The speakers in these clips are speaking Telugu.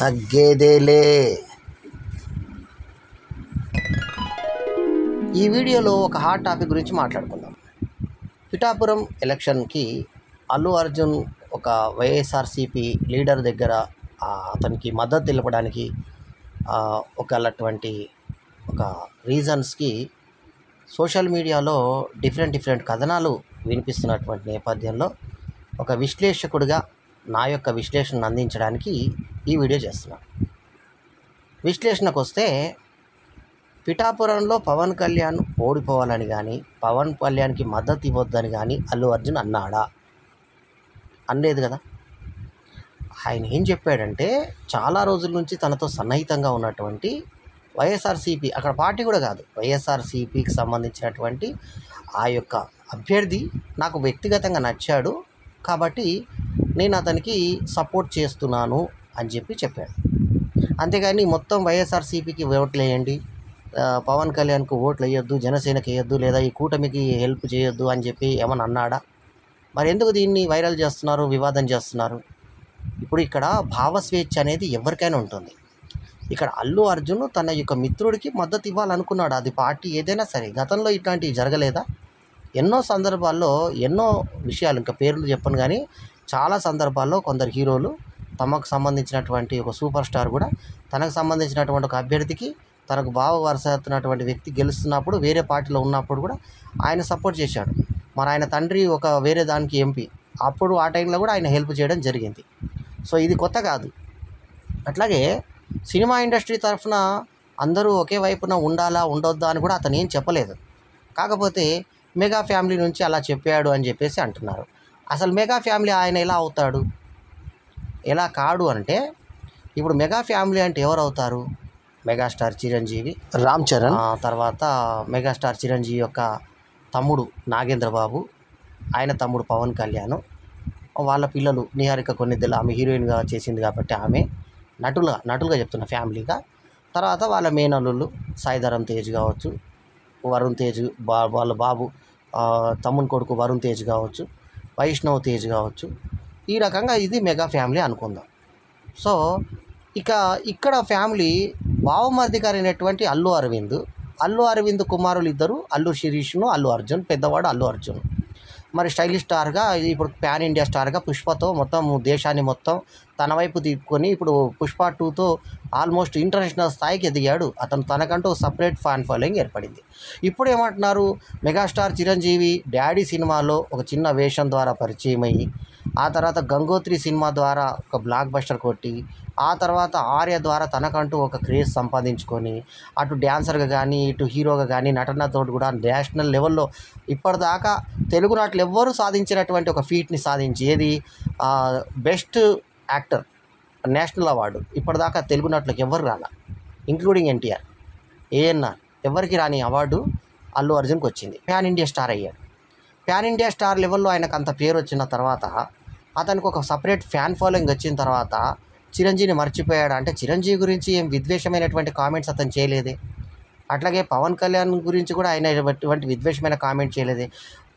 తగ్గేదేలే. ఈ వీడియోలో ఒక హాట్ టాపిక్ గురించి మాట్లాడుకుందాం. పిఠాపురం ఎలక్షన్కి అల్లు అర్జున్ ఒక వైఎస్ఆర్సీపీ లీడర్ దగ్గర అతనికి మద్దతు తెలపడానికి ఒక రీజన్స్కి సోషల్ మీడియాలో డిఫరెంట్ కథనాలు వినిపిస్తున్నటువంటి నేపథ్యంలో ఒక విశ్లేషకుడిగా నా యొక్క విశ్లేషణను అందించడానికి ఈ వీడియో చేస్తున్నాను. విశ్లేషణకు వస్తే, పిఠాపురంలో పవన్ కళ్యాణ్ ఓడిపోవాలని కానీ, పవన్ కళ్యాణ్కి మద్దతు ఇవ్వద్దని కానీ అల్లు అర్జున్ అన్నాడా? అనలేదు కదా. ఆయన ఏం చెప్పాడంటే, చాలా రోజుల నుంచి తనతో సన్నిహితంగా ఉన్నటువంటి వైఎస్ఆర్సీపీ, అక్కడ పార్టీ కూడా కాదు, వైఎస్ఆర్సీపీకి సంబంధించినటువంటి ఆ యొక్క అభ్యర్థి నాకు వ్యక్తిగతంగా నచ్చాడు కాబట్టి నేను అతనికి సపోర్ట్ చేస్తున్నాను అని చెప్పాడు. అంతేగాని మొత్తం వైఎస్ఆర్సీపీకి ఓట్లు వేయండి, పవన్ కళ్యాణ్కు ఓట్లు వేయొద్దు, జనసేనకి వేయొద్దు, లేదా ఈ కూటమికి హెల్ప్ చేయొద్దు అని చెప్పి ఏమన్నా అన్నాడా? మరి ఎందుకు దీన్ని వైరల్ చేస్తున్నారు, వివాదం చేస్తున్నారు? ఇప్పుడు ఇక్కడ భావస్వేచ్ఛ అనేది ఎవరికైనా ఉంటుంది. ఇక్కడ అల్లు అర్జున్ తన యొక్క మిత్రుడికి మద్దతు ఇవ్వాలనుకున్నాడు, అది పార్టీ ఏదైనా సరే. గతంలో ఇట్లాంటివి జరగలేదా? ఎన్నో సందర్భాల్లో ఎన్నో విషయాలు, ఇంకా పేర్లు చెప్పను కానీ చాలా సందర్భాల్లో కొందరు హీరోలు తమకు సంబంధించినటువంటి ఒక సూపర్ స్టార్ కూడా తనకు సంబంధించినటువంటి ఒక అభ్యర్థికి, తనకు బావ వరుస అవుతున్నటువంటి వ్యక్తి గెలుస్తున్నప్పుడు, వేరే పార్టీలో ఉన్నప్పుడు కూడా ఆయన సపోర్ట్ చేశాడు. మరి ఆయన తండ్రి ఒక వేరే దానికి ఎంపీ, అప్పుడు ఆ టైంలో కూడా ఆయన హెల్ప్ చేయడం జరిగింది. సో ఇది కొత్త కాదు. అట్లాగే సినిమా ఇండస్ట్రీ తరఫున అందరూ ఒకే వైపున ఉండాలా ఉండొద్దా అని కూడా అతను ఏం చెప్పలేదు. కాకపోతే మెగా ఫ్యామిలీ నుంచి అలా చెప్పాడు అని చెప్పేసి అంటున్నారు. అసలు మెగా ఫ్యామిలీ ఆయన ఎలా అవుతాడు, ఎలా కాడు అంటే, ఇప్పుడు మెగా ఫ్యామిలీ అంటే ఎవరు అవుతారు? మెగాస్టార్ చిరంజీవి, రామ్ చరణ్, తర్వాత మెగాస్టార్ చిరంజీవి యొక్క తమ్ముడు నాగేంద్ర బాబు, ఆయన తమ్ముడు పవన్ కళ్యాణ్, వాళ్ళ పిల్లలు నిహారిక కొన్నిద్దెల, ఆమె హీరోయిన్గా చేసింది కాబట్టి ఆమె నటులుగా చెప్తున్న ఫ్యామిలీగా. తర్వాత వాళ్ళ మేనల్లుళ్ళు సాయిధరం తేజ్ కావచ్చు, వరుణ్ తేజ్, వాళ్ళ బాబు తమ్ముని కొడుకు వరుణ్ తేజ్ కావచ్చు, వైష్ణవ్ తేజ్ కావచ్చు. ఈ రకంగా ఇది మెగా ఫ్యామిలీ అనుకుందాం. సో ఇక్కడ ఫ్యామిలీ బావమరిది గారైనటువంటి అల్లు అరవింద్ కుమారులు ఇద్దరు, అల్లు శిరీష్ను అల్లు అర్జున్, పెద్దవాడు అల్లు అర్జున్. మరి స్టైలిష్ స్టార్గా, ఇప్పుడు ప్యాన్ ఇండియా స్టార్గా పుష్పతో మొత్తం దేశాన్ని మొత్తం తన వైపు తిప్పుకొని ఇప్పుడు పుష్ప 2తో ఆల్మోస్ట్ ఇంటర్నేషనల్ స్థాయికి ఎదిగాడు. అతను తనకంటూ సపరేట్ ఫ్యాన్ ఫాలోయింగ్ ఏర్పడింది. ఇప్పుడు ఏమంటున్నారు, మెగాస్టార్ చిరంజీవి డాడీ సినిమాలో ఒక చిన్న వేషం ద్వారా పరిచయం అయ్యి, ఆ తర్వాత గంగోత్రి సినిమా ద్వారా ఒక బ్లాక్ బస్టర్ కొట్టి, ఆ తర్వాత ఆర్య ద్వారా తనకంటూ ఒక క్రేజ్ సంపాదించుకొని, అటు డ్యాన్సర్గా కానీ, ఇటు హీరోగా కానీ, నటనతో కూడా నేషనల్ లెవెల్లో ఇప్పటిదాకా తెలుగు నాట్లు ఎవ్వరూ సాధించినటువంటి ఒక ఫీట్ని సాధించి, ఏది బెస్ట్ యాక్టర్ నేషనల్ అవార్డు ఇప్పటిదాకా తెలుగు నాట్లకు ఎవ్వరు రాలా, ఇంక్లూడింగ్ ఎన్టీఆర్, ఏఎన్ఆర్, ఎవరికి రాని అవార్డు అల్లు అర్జున్కి వచ్చింది. ప్యాన్ ఇండియా స్టార్ అయ్యాడు. ప్యాన్ ఇండియా స్టార్ లెవెల్లో ఆయనకు అంత పేరు వచ్చిన తర్వాత, అతనికి ఒక సపరేట్ ఫ్యాన్ ఫాలోయింగ్ వచ్చిన తర్వాత చిరంజీవిని మర్చిపోయాడు అంటే, చిరంజీవి గురించి ఏం విద్వేషమైనటువంటి కామెంట్స్ అతను చేయలేదే. అట్లాగే పవన్ కళ్యాణ్ గురించి కూడా ఆయన ఎటువంటి విద్వేషమైన కామెంట్ చేయలేదే.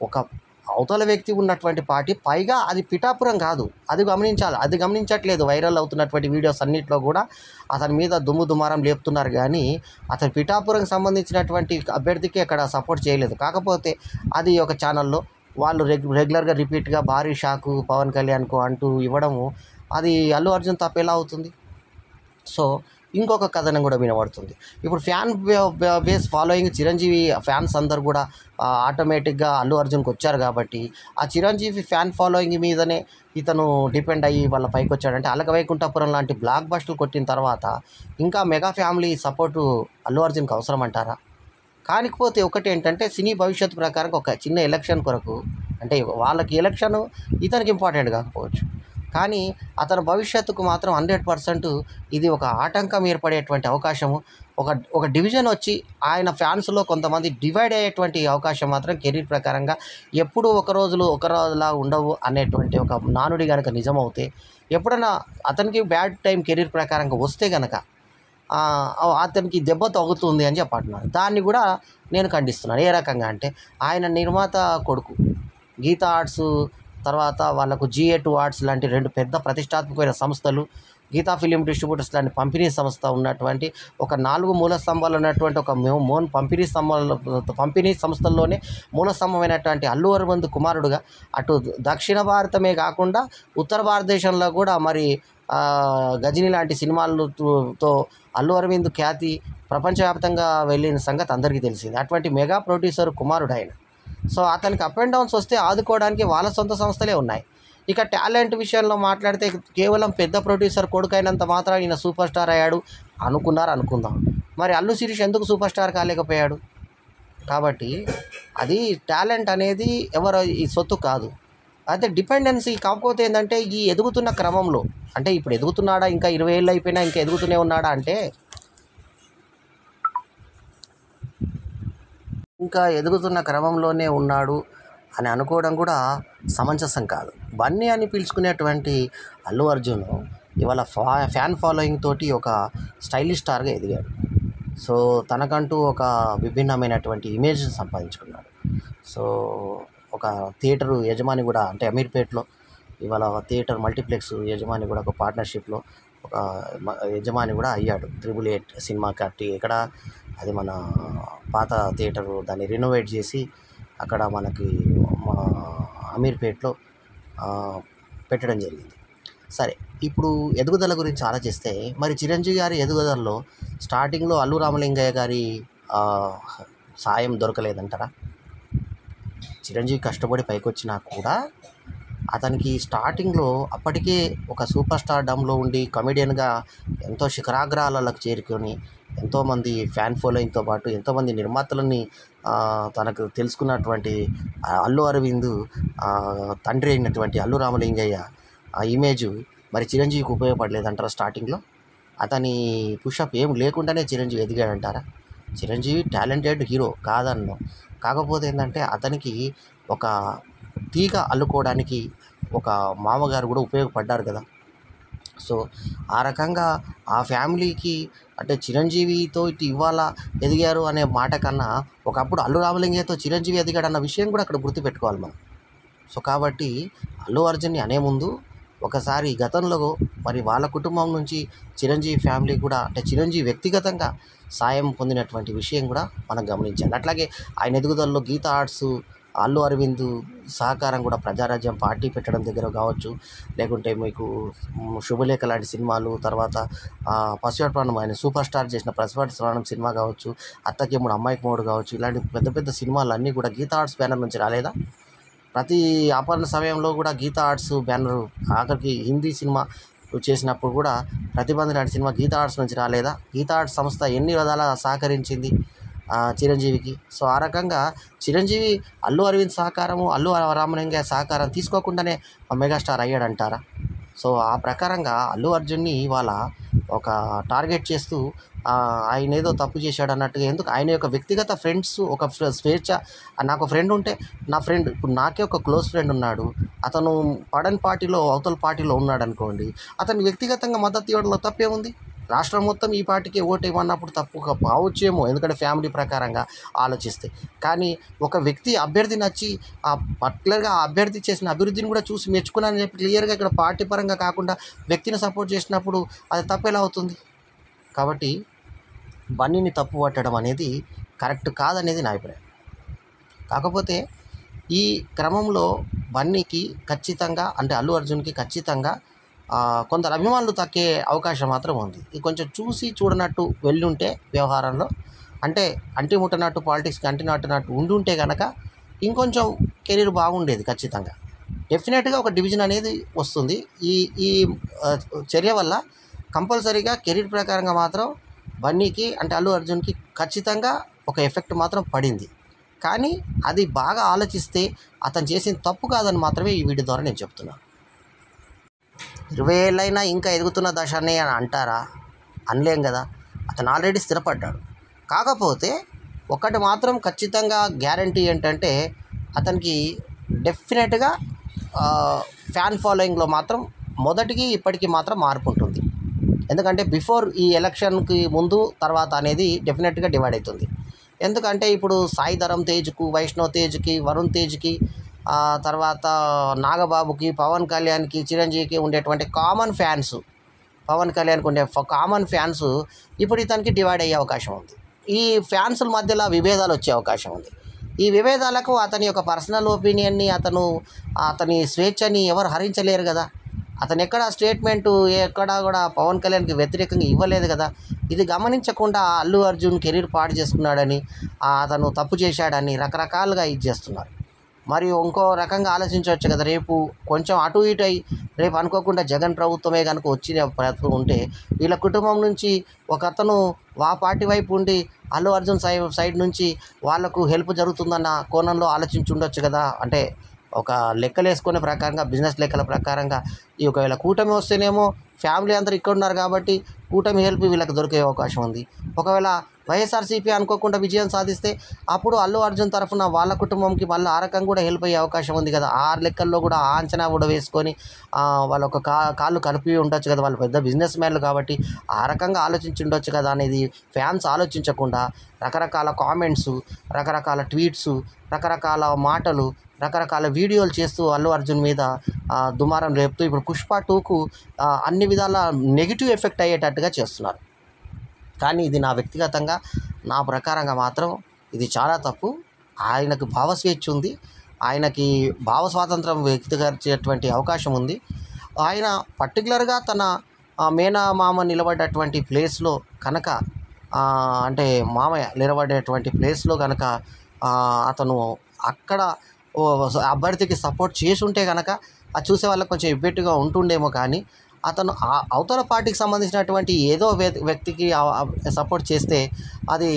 ఒక అవతల వ్యక్తి ఉన్నటువంటి పార్టీ, పైగా అది పిఠాపురం కాదు, అది గమనించాలి. అది గమనించట్లేదు. వైరల్ అవుతున్నటువంటి వీడియోస్ అన్నింటిలో కూడా అతని మీద దుమారం లేపుతున్నారు కానీ అతను పిఠాపురంకి సంబంధించినటువంటి అభ్యర్థికి అక్కడ సపోర్ట్ చేయలేదు. కాకపోతే అది ఒక ఛానల్లో వాళ్ళు రెగ్యులర్గా రిపీట్గా భారీ షాకు పవన్ కళ్యాణ్కు అంటూ ఇవ్వడము, అది అల్లు అర్జున్ తప్ప ఎలా అవుతుంది? సో ఇంకొక కథనం కూడా వినబడుతుంది. ఇప్పుడు fan base following Chiranjeevi fans అందరు కూడా ఆటోమేటిక్గా అల్లు అర్జున్కి వచ్చారు కాబట్టి, ఆ చిరంజీవి ఫ్యాన్ ఫాలోయింగ్ మీదనే ఇతను డిపెండ్ అయ్యి వాళ్ళ పైకి వచ్చాడంటే, అలక వైకుంఠపురం లాంటి బ్లాక్ బస్టర్లు కొట్టిన తర్వాత ఇంకా మెగా ఫ్యామిలీ సపోర్టు అల్లు అర్జున్కి అవసరం అంటారా? కానికపోతే ఒకటి ఏంటంటే, సినీ భవిష్యత్తు ప్రకారం ఒక చిన్న ఎలక్షన్ కొరకు, అంటే వాళ్ళకి ఎలక్షన్ ఇతనికి ఇంపార్టెంట్ కాకపోవచ్చు, కానీ అతని భవిష్యత్తుకు మాత్రం 100% ఇది ఒక ఆటంకం ఏర్పడేటువంటి అవకాశము, ఒక డివిజన్ వచ్చి ఆయన ఫ్యాన్స్లో కొంతమంది డివైడ్ అయ్యేటువంటి అవకాశం మాత్రం కెరీర్ ప్రకారంగా ఎప్పుడూ ఒకరోజులా ఉండవు అనేటువంటి ఒక నానుడి కనుక నిజమవుతే, ఎప్పుడైనా అతనికి బ్యాడ్ టైం కెరీర్ ప్రకారంగా వస్తే కనుక అతనికి దెబ్బ తగ్గుతుంది అని చెప్పంటున్నారు. దాన్ని కూడా నేను ఖండిస్తున్నాను. ఏ రకంగా అంటే, ఆయన నిర్మాత కొడుకు గీతా ఆర్ట్స్, తర్వాత వాళ్ళకు G8 ఆర్ట్స్ లాంటి 2 పెద్ద ప్రతిష్టాత్మకమైన సంస్థలు, గీతా ఫిలిం డిస్ట్రిబ్యూటర్స్ లాంటి పంపిణీ సంస్థ ఉన్నటువంటి ఒక 4 మూల స్తంభాలు ఉన్నటువంటి ఒక పంపిణీ సంస్థల్లోనే మూల స్తంభమైనటువంటి అల్లు అరవింద్ కుమారుడుగా అటు దక్షిణ భారతమే కాకుండా ఉత్తర భారతదేశంలో కూడా మరి గజిని లాంటి సినిమాలతో అల్లు అరవింద్ ఖ్యాతి ప్రపంచవ్యాప్తంగా వెళ్ళిన సంగతి అందరికీ తెలిసింది. అటువంటి మెగా ప్రొడ్యూసర్ కుమారుడు ఆయన. సో అతనికి అప్ అండ్ డౌన్స్ వస్తే ఆదుకోవడానికి వాళ్ళ సొంత సంస్థలే ఉన్నాయి. ఇక టాలెంట్ విషయంలో మాట్లాడితే కేవలం పెద్ద ప్రొడ్యూసర్ కొడుకైనంత మాత్రం ఈయన సూపర్ స్టార్ అయ్యాడు అనుకుందాం. మరి అల్లు శిరీష్ ఎందుకు సూపర్ స్టార్ కాలేకపోయాడు? కాబట్టి అది టాలెంట్ అనేది ఈ సొత్తు కాదు, అయితే డిపెండెన్సీ. కాకపోతే ఏంటంటే ఈ ఎదుగుతున్న క్రమంలో, అంటే ఇప్పుడు ఎదుగుతున్నాడా, ఇంకా 20 ఏళ్ళు అయిపోయినా ఇంకా ఎదుగుతూనే ఉన్నాడా అంటే ఇంకా ఎదుగుతున్న క్రమంలోనే ఉన్నాడు అని అనుకోవడం కూడా సమంజసం కాదు. బన్నీ అని పిలుచుకునేటువంటి అల్లు అర్జున్ ఇవాళ ఫ్యాన్ ఫాలోయింగ్ తోటి ఒక స్టైలిష్ స్టార్గా ఎదిగాడు. సో తనకంటూ ఒక విభిన్నమైనటువంటి ఇమేజ్ సంపాదించుకున్నాడు. సో ఒక థియేటరు యజమాని కూడా, అంటే అమీర్పేట్లో ఇవాళ థియేటర్ మల్టీప్లెక్స్ యజమాని కూడా ఒక పార్ట్నర్షిప్లో ఒక యజమాని కూడా అయ్యాడు. 888 సినిమా కట్టి ఇక్కడ అది మన పాత థియేటరు దాన్ని రినోవేట్ చేసి అక్కడ మనకి అమీర్పేట్లో పెట్టడం జరిగింది. సరే, ఇప్పుడు ఎదుగుదల గురించి ఆలోచిస్తే మరి చిరంజీవి గారి ఎదుగుదలలో స్టార్టింగ్లో అల్లు రామలింగయ్య గారి సాయం దొరకలేదంటారా? చిరంజీవి కష్టపడి పైకొచ్చినా కూడా అతనికి స్టార్టింగ్లో అప్పటికే ఒక సూపర్ స్టార్ డమ్లో ఉండి కమెడియన్గా ఎంతో శిఖరాగ్రాలకు చేరుకొని ఎంతోమంది ఫ్యాన్ ఫాలోయింగ్తో పాటు ఎంతోమంది నిర్మాతలని తనకు తెలుసుకున్నటువంటి అల్లు అరవింద్ తండ్రి అయినటువంటి అల్లు రామలింగయ్య ఆ ఇమేజ్ మరి చిరంజీవికి ఉపయోగపడలేదంటారా? స్టార్టింగ్లో అతని పుషప్ ఏం లేకుండానే చిరంజీవి ఎదిగాడంటారా? చిరంజీవి టాలెంటెడ్ హీరో కాదన్ను, కాకపోతే ఏంటంటే అతనికి ఒక తీగ అల్లుకోవడానికి ఒక మామగారు కూడా ఉపయోగపడ్డారు కదా. సో ఆ రకంగా ఆ ఫ్యామిలీకి, అంటే చిరంజీవితో ఇటు ఇవాళ ఎదిగారు అనే మాట కన్నా ఒకప్పుడు అల్లు రామలింగయ్యతో చిరంజీవి ఎదిగాడు అన్న విషయం కూడా అక్కడ గుర్తుపెట్టుకోవాలి మనం. సో కాబట్టి అల్లు అర్జున్ని అనే ముందు ఒకసారి గతంలో మరి వాళ్ళ కుటుంబం నుంచి చిరంజీవి ఫ్యామిలీ కూడా, అంటే చిరంజీవి వ్యక్తిగతంగా సాయం పొందినటువంటి విషయం కూడా మనం గమనించాలి. అట్లాగే ఆయన ఎదుగుదలలో గీతా ఆర్ట్స్, అల్లు అరవింద్ సహకారం కూడా ప్రజారాజ్యం పార్టీ పెట్టడం దగ్గర కావచ్చు, లేకుంటే మీకు శుభలేఖ లాంటి సినిమాలు, తర్వాత పసివాడు ఆయన సూపర్ స్టార్ చేసిన పసివాడు సినిమా కావచ్చు, అత్తకి మూడు అమ్మాయికి మూడు కావచ్చు, ఇలాంటి పెద్ద పెద్ద సినిమాలు అన్నీ కూడా గీతా ఆర్ట్స్ బ్యానర్ నుంచి రాలేదా? ప్రతి ఆపరణ సమయంలో కూడా గీతా ఆర్ట్స్ బ్యానర్, ఆఖరికి హిందీ సినిమా చేసినప్పుడు కూడా ప్రతిబంధ లాంటి సినిమా గీతా ఆర్ట్స్ నుంచి రాలేదా? గీతా ఆర్ట్స్ సంస్థ ఎన్ని విధాలా సహకరించింది చిరంజీవికి. సో ఆ రకంగా చిరంజీవి అల్లు అరవింద్ సహకారము, అల్లు రామలింగయ్య సహకారం తీసుకోకుండానే మెగాస్టార్ అయ్యాడంటారా? సో ఆ ప్రకారంగా అల్లు అర్జున్ని ఇవాళ ఒక టార్గెట్ చేస్తూ ఆయన ఏదో తప్పు చేశాడు అన్నట్టుగా, ఎందుకు ఆయన యొక్క వ్యక్తిగత ఫ్రెండ్స్ ఒక స్వేచ్ఛ. నాకు ఫ్రెండ్ ఉంటే నా ఫ్రెండ్, ఇప్పుడు నాకే ఒక క్లోజ్ ఫ్రెండ్ ఉన్నాడు, అతను పడని పార్టీలో అవతల పార్టీలో ఉన్నాడు అనుకోండి, అతను వ్యక్తిగతంగా మద్దతు ఇవ్వడంలో తప్పే ఉంది? రాష్ట్రం మొత్తం ఈ పార్టీకి ఓటు ఇవ్వన్నప్పుడు తప్పు కావచ్చేమో, ఎందుకంటే ఫ్యామిలీ ప్రకారంగా ఆలోచిస్తే. కానీ ఒక వ్యక్తి అభ్యర్థి నచ్చి పర్టికులర్గా ఆ అభ్యర్థి చేసిన అభివృద్ధిని కూడా చూసి మెచ్చుకున్నానని చెప్పి క్లియర్గా ఇక్కడ పార్టీ పరంగా కాకుండా వ్యక్తిని సపోర్ట్ చేసినప్పుడు అది తప్పు ఎలా అవుతుంది? కాబట్టి బన్నీని తప్పు పట్టడం అనేది కరెక్ట్ కాదనేది నా అభిప్రాయం. కాకపోతే ఈ క్రమంలో బన్నీకి ఖచ్చితంగా, అంటే అల్లు అర్జున్కి ఖచ్చితంగా కొందరు అభిమానులు తక్కే అవకాశం మాత్రం ఉంది. ఇది కొంచెం చూసి చూడనట్టు వెళ్ళుంటే వ్యవహారంలో, అంటే అంటి ముట్టనట్టు పాలిటిక్స్కి అంటినట్టునట్టు ఉండుంటే కనుక ఇంకొంచెం కెరీర్ బాగుండేది. ఖచ్చితంగా డెఫినెట్గా ఒక డివిజన్ అనేది వస్తుంది. ఈ చర్య వల్ల కంపల్సరీగా కెరీర్ ప్రకారంగా మాత్రం బన్నీకి, అంటే అల్లు అర్జున్కి ఖచ్చితంగా ఒక ఎఫెక్ట్ మాత్రం పడింది. కానీ అది బాగా ఆలోచిస్తే అతను చేసిన తప్పు కాదని మాత్రమే ఈ వీడియో ద్వారా నేను చెప్తున్నాను. 20 ఏళ్ళైనా ఇంకా ఎదుగుతున్న దశనే అని అంటారా? అనలేం కదా, అతను ఆల్రెడీ స్థిరపడ్డాడు. కాకపోతే ఒకటి మాత్రం ఖచ్చితంగా గ్యారంటీ ఏంటంటే అతనికి డెఫినెట్గా ఫ్యాన్ ఫాలోయింగ్లో మాత్రం మొదటికి ఇప్పటికీ మాత్రం మార్పు ఉంటుంది. ఎందుకంటే బిఫోర్ ఈ ఎలక్షన్కి ముందు తర్వాత అనేది డెఫినెట్గా డివైడ్ అవుతుంది. ఎందుకంటే ఇప్పుడు సాయి ధరమ్ తేజ్కు, వైష్ణవ్ తేజ్కి, వరుణ్ తేజ్కి, తర్వాత నాగబాబుకి, పవన్ కళ్యాణ్కి, చిరంజీవికి ఉండేటువంటి కామన్ ఫ్యాన్స్ పవన్ కళ్యాణ్కి ఉండే కామన్ ఫ్యాన్స్ ఇప్పుడు ఇతనికి డివైడ్ అయ్యే అవకాశం ఉంది. ఈ ఫ్యాన్సుల మధ్యలో విభేదాలు వచ్చే అవకాశం ఉంది. ఈ విభేదాలకు అతని యొక్క పర్సనల్ ఒపీనియన్ని, అతని స్వేచ్ఛని ఎవరు హరించలేరు కదా. అతను ఎక్కడ స్టేట్మెంటు ఎక్కడా కూడా పవన్ కళ్యాణ్కి వ్యతిరేకంగా ఇవ్వలేదు కదా. ఇది గమనించకుండా అల్లు అర్జున్ కెరీర్ పాడు చేసుకున్నాడని, అతను తప్పు చేశాడని రకరకాలుగా ఇది చేస్తున్నారు. మరియు ఇంకో రకంగా ఆలోచించవచ్చు కదా, రేపు కొంచెం అటు ఇటు అయ్యి రేపు అనుకోకుండా జగన్ ప్రభుత్వమే కనుక వచ్చిన ప్రయత్నం ఉంటే వీళ్ళ కుటుంబం నుంచి ఒక అతను ఆ పార్టీ వైపు ఉండి అల్లు అర్జున్ సైడ్ నుంచి వాళ్లకు హెల్ప్ జరుగుతుందన్న కోణంలో ఆలోచించి ఉండొచ్చు కదా. అంటే ఒక లెక్కలు వేసుకునే ప్రకారంగా, బిజినెస్ లెక్కల ప్రకారంగా ఈ ఒకవేళ కూటమి వస్తేనేమో ఫ్యామిలీ అందరూ ఇక్కడ ఉన్నారు కాబట్టి కూటమి హెల్ప్ వీళ్ళకి దొరికే అవకాశం ఉంది. ఒకవేళ వైఎస్ఆర్సీపీ అనుకోకుండా విజయం సాధిస్తే అప్పుడు అల్లు అర్జున్ తరఫున వాళ్ళ కుటుంబంకి మళ్ళీ ఆ రకంగా కూడా హెల్ప్ అయ్యే అవకాశం ఉంది కదా. ఆ లెక్కల్లో కూడా ఆ అంచనా కూడా వేసుకొని వాళ్ళ ఒక కాళ్ళు కలిపి ఉండొచ్చు కదా. వాళ్ళు పెద్ద బిజినెస్ మ్యాన్లు కాబట్టి ఆ రకంగా ఆలోచించి ఉండొచ్చు కదా అనేది ఫ్యాన్స్ ఆలోచించకుండా రకరకాల కామెంట్స్, రకరకాల ట్వీట్స్, రకరకాల మాటలు, రకరకాల వీడియోలు చేస్తూ అల్లు అర్జున్ మీద దుమారం రేపుతూ ఇప్పుడు పుష్ప 2కు అన్ని విధాల నెగిటివ్ ఎఫెక్ట్ అయ్యేటట్టుగా చేస్తున్నారు. కానీ ఇది నా వ్యక్తిగతంగా, నా ప్రకారంగా మాత్రం ఇది చాలా తప్పు. ఆయనకు భావస్వేచ్ఛ ఉంది, ఆయనకి భావ స్వాతంత్రం వ్యక్తపరిచేటువంటి అవకాశం ఉంది. ఆయన పర్టికులర్గా తన మేనమామ నిలబడ్డటువంటి ప్లేస్లో కనుక, అంటే మామయ్య నిలబడేటువంటి ప్లేస్లో కనుక అతను అక్కడ అభ్యర్థికి సపోర్ట్ చేసి ఉంటే కనుక అది చూసే వాళ్ళకి కొంచెం ఇబ్బెట్టుగా ఉంటుండేమో. కానీ అతను అవతల పార్టీకి సంబంధించినటువంటి ఏదో వ్యక్తికి సపోర్ట్ చేస్తే అది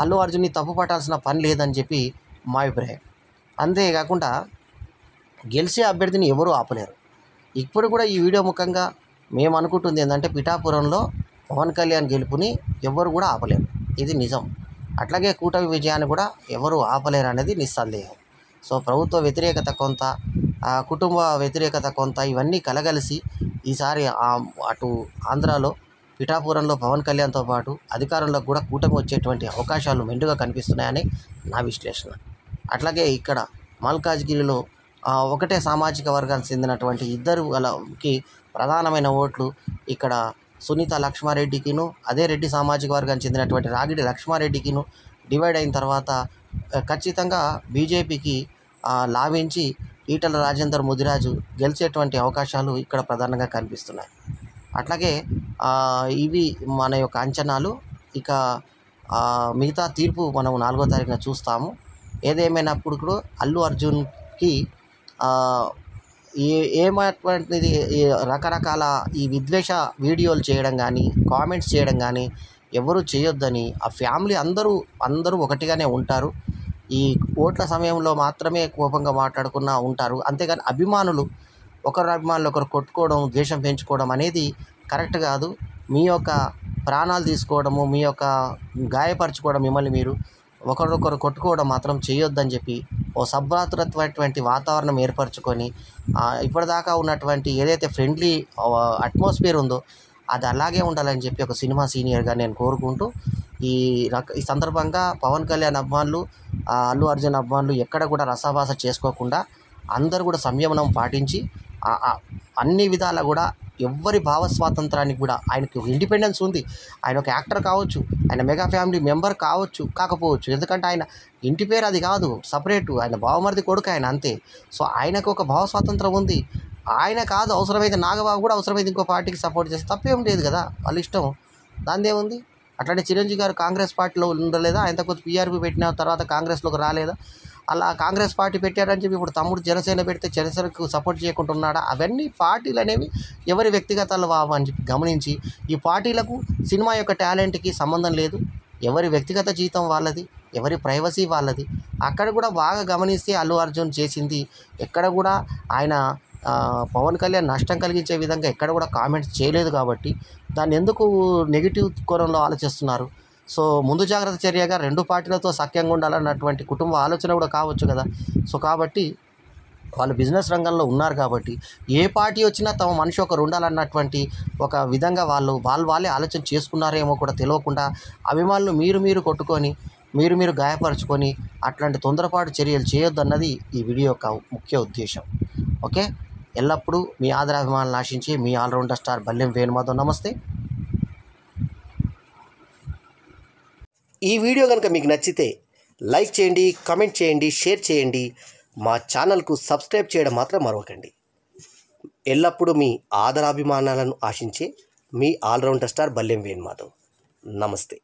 అల్లు అర్జున్ని తప్పు పట్టాల్సిన పని లేదని చెప్పి మా అభిప్రాయం. అంతేకాకుండా గెలిచే అభ్యర్థిని ఎవరూ ఆపలేరు. ఇప్పుడు కూడా ఈ వీడియో ముఖంగా మేము అనుకుంటుంది ఏంటంటే, పిఠాపురంలో పవన్ కళ్యాణ్ గెలుపుని ఎవరు కూడా ఆపలేరు, ఇది నిజం. అట్లాగే కూటమి విజయాన్ని కూడా ఎవరు ఆపలేరు అనేది నిస్సందేహం. సో ప్రభుత్వ వ్యతిరేకత కొంత, కుటుంబ వ్యతిరేకత కొంత, ఇవన్నీ కలగలిసి ఈసారి అటు ఆంధ్రాలో పిఠాపురంలో పవన్ కళ్యాణ్తో పాటు అధికారంలోకి కూడా కూటమి వచ్చేటువంటి అవకాశాలు మెండుగా కనిపిస్తున్నాయని నా విశ్లేషణ. అట్లాగే ఇక్కడ మల్కాజ్గిరిలో ఒకటే సామాజిక వర్గానికి చెందినటువంటి ఇద్దరు వాళ్ళకి ప్రధానమైన ఓట్లు ఇక్కడ సునీత లక్ష్మారెడ్డికిను, అదే రెడ్డి సామాజిక వర్గానికి చెందినటువంటి రాగిడి లక్ష్మారెడ్డికిను డివైడ్ అయిన తర్వాత ఖచ్చితంగా బీజేపీకి లాభించి ఈటల రాజేందర్ ముదిరాజు గెలిచేటువంటి అవకాశాలు ఇక్కడ ప్రధానంగా కనిపిస్తున్నాయి. అట్లాగే ఇవి మన యొక్క అంచనాలు. ఇక మిగతా తీర్పు మనం 4వ తారీఖున చూస్తాము. ఏదేమైనప్పుడు కూడా అల్లు అర్జున్కి ఏమైనటువంటిది రకరకాల ఈ విద్వేష వీడియోలు చేయడం కానీ, కామెంట్స్ చేయడం కానీ ఎవరు చేయొద్దని, ఆ ఫ్యామిలీ అందరూ ఒకటిగానే ఉంటారు. ఈ ఓట్ల సమయంలో మాత్రమే కోపంగా మాట్లాడుకున్నా ఉంటారు. అంతేగాని ఒకరి అభిమానులు ఒకరు కొట్టుకోవడం, ద్వేషం పెంచుకోవడం అనేది కరెక్ట్ కాదు. మీ యొక్క ప్రాణాలు తీసుకోవడము, మీ యొక్క గాయపరచుకోవడం, మిమ్మల్ని మీరు ఒకరొకరు కొట్టుకోవడం మాత్రం చేయొద్దని చెప్పి ఓ సభ్రాతృత్వమైనటువంటి వాతావరణం ఏర్పరచుకొని ఇప్పటిదాకా ఉన్నటువంటి ఏదైతే ఫ్రెండ్లీ అట్మాస్ఫియర్ ఉందో అది అలాగే ఉండాలని చెప్పి ఒక సినిమా సీనియర్గా నేను కోరుకుంటూ ఈ సందర్భంగా పవన్ కళ్యాణ్ అభిమానులు, అల్లు అర్జున్ అభిమానులు ఎక్కడ కూడా రసాభాస చేసుకోకుండా అందరూ కూడా సంయమనం పాటించి అన్ని విధాలా కూడా ఎవ్వరి భావ స్వాతంత్రానికి కూడా, ఆయనకు ఇండిపెండెన్స్ ఉంది. ఆయన ఒక యాక్టర్ కావచ్చు, ఆయన మెగా ఫ్యామిలీ మెంబర్ కాకపోవచ్చు. ఎందుకంటే ఆయన ఇంటి పేరు అది కాదు, సపరేటు, ఆయన బావమరిది కొడుకు ఆయన, అంతే. సో ఆయనకు ఒక భావ స్వాతంత్రం ఉంది. ఆయన కాదు, అవసరమైతే నాగబాబు కూడా అవసరమైతే ఇంకో పార్టీకి సపోర్ట్ చేస్తే తప్పేం లేదు కదా, వాళ్ళ ఇష్టం, దానిదేముంది. అట్లాంటి చిరంజీవి గారు కాంగ్రెస్ పార్టీలో ఉండలేదా? ఆయనతో కొంచెం పీఆర్పీ పెట్టిన తర్వాత కాంగ్రెస్లోకి రాలేదా? అలా కాంగ్రెస్ పార్టీ పెట్టారని చెప్పి ఇప్పుడు తమ్ముడు జనసేన పెడితే జనసేనకు సపోర్ట్ చేయకుండా ఉన్నాడా? అవన్నీ పార్టీలు అనేవి ఎవరి వ్యక్తిగతాలు అని చెప్పి గమనించి, ఈ పార్టీలకు సినిమా యొక్క టాలెంట్కి సంబంధం లేదు. ఎవరి వ్యక్తిగత జీవితం వాళ్ళది, ఎవరి ప్రైవసీ వాళ్ళది. అక్కడ కూడా బాగా గమనిస్తే అల్లు అర్జున్ చేసింది ఎక్కడ కూడా ఆయన పవన్ కళ్యాణ్ నష్టం కలిగించే విధంగా ఎక్కడ కూడా కామెంట్స్ చేయలేదు. కాబట్టి దాన్ని ఎందుకు నెగిటివ్ కోణంలో ఆలోచిస్తున్నారు? సో ముందు జాగ్రత్త చర్యగా 2 పార్టీలతో సఖ్యంగా ఉండాలన్నటువంటి కుటుంబ ఆలోచన కూడా కావచ్చు కదా. సో కాబట్టి వాళ్ళు బిజినెస్ రంగంలో ఉన్నారు కాబట్టి ఏ పార్టీ వచ్చినా తమ మనిషి ఒకరు ఉండాలన్నటువంటి ఒక విధంగా వాళ్ళే ఆలోచన చేసుకున్నారేమో కూడా తెలియకుండా అభిమానులు మీరు కొట్టుకొని, మీరు గాయపరుచుకొని అట్లాంటి తొందరపాటు చర్యలు చేయొద్దన్నది ఈ వీడియో యొక్క ముఖ్య ఉద్దేశం. ఓకే, ఎల్లప్పుడూ మీ ఆదరాభిమానాలను ఆశించి మీ ఆల్రౌండర్ స్టార్ బల్లెం వేణుమాధవ్. నమస్తే. ఈ వీడియో కనుక మీకు నచ్చితే లైక్ చేయండి, కామెంట్ చేయండి, షేర్ చేయండి. మా ఛానల్కు సబ్స్క్రైబ్ చేయడం మాత్రం మరవకండి. ఎల్లప్పుడూ మీ ఆదరాభిమానాలను ఆశించే మీ ఆల్రౌండర్ స్టార్ బల్లెం వేణుమాధవ్. నమస్తే.